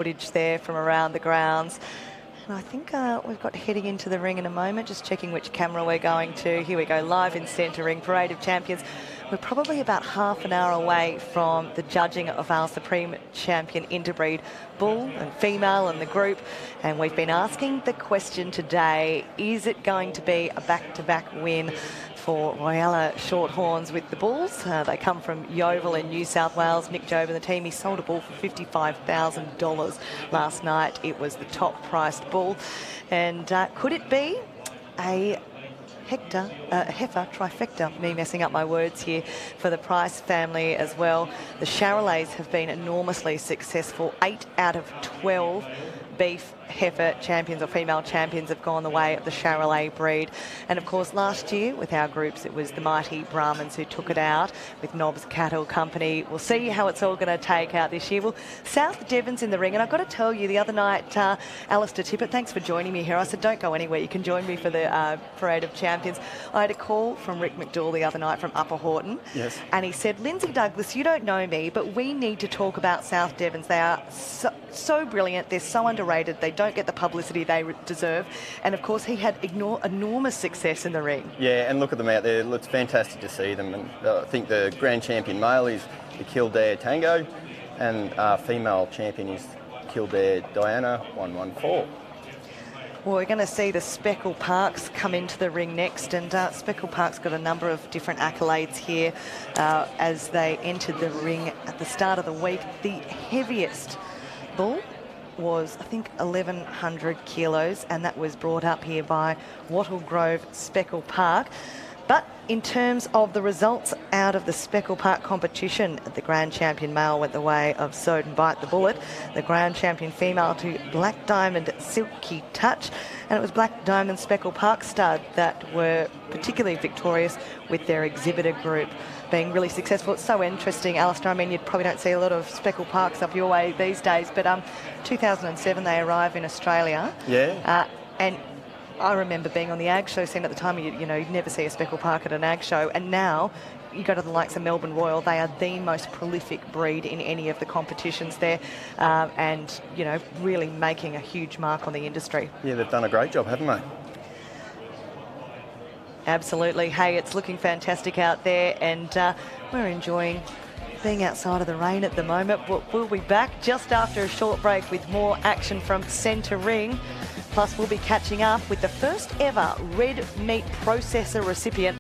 Footage there from around the grounds. And I think we've got heading into the ring in a moment, just checking which camera we're going to. Here we go, live in Centre Ring, Parade of Champions. We're probably about half an hour away from the judging of our Supreme Champion Interbreed bull and female and the group. And we've been asking the question today, is it going to be a back-to-back win for Royalla Shorthorns with the bulls? They come from Yeovil in New South Wales. Nick Job and the team, he sold a bull for $55,000 last night. It was the top priced bull. And could it be a heifer trifecta, me messing up my words here, for the Price family as well? The Charolais have been enormously successful. 8 out of 12 beef heifer champions or female champions have gone the way of the Charolais breed. And of course last year with our groups it was the mighty Brahmins who took it out with Nobbs Cattle Company. We'll see how it's all going to take out this year. Well, South Devon's in the ring, and I've got to tell you, the other night Alistair Tippett, thanks for joining me here. I said don't go anywhere, you can join me for the Parade of Champions. I had a call from Rick McDowell the other night from Upper Horton. Yes. And he said, Lindsay Douglas, you don't know me, but we need to talk about South Devons. They are so brilliant, they're so underrated, they don't get the publicity they deserve. And of course he had enormous success in the ring. Yeah, and look at them out there. It's fantastic to see them. And I think the grand champion male is the Kildare Tango, and our female champion is Kildare Diana 114. Well, we're going to see the Speckle Parks come into the ring next, and Speckle Parks got a number of different accolades here as they entered the ring at the start of the week. The heaviest bull was, I think, 1,100 kilos, and that was brought up here by Wattle Grove Speckle Park. But in terms of the results out of the Speckle Park competition, the grand champion male went the way of Soden Bite the Bullet, the grand champion female to Black Diamond Silky Touch, and it was Black Diamond Speckle Park stud that were particularly victorious with their exhibitor group being really successful. It's so interesting, Alistair. I mean, you probably don't see a lot of Speckle Parks up your way these days, but 2007 they arrived in Australia. Yeah. And I remember being on the ag show scene at the time. You know, you'd never see a Speckle Park at an ag show, and now you go to the likes of Melbourne Royal, they are the most prolific breed in any of the competitions there, and, you know, really making a huge mark on the industry. Yeah, they've done a great job, haven't they? Absolutely. Hey, it's looking fantastic out there, and we're enjoying being outside of the rain at the moment. We'll be back just after a short break with more action from Centre Ring. Plus, we'll be catching up with the first ever red meat processor recipient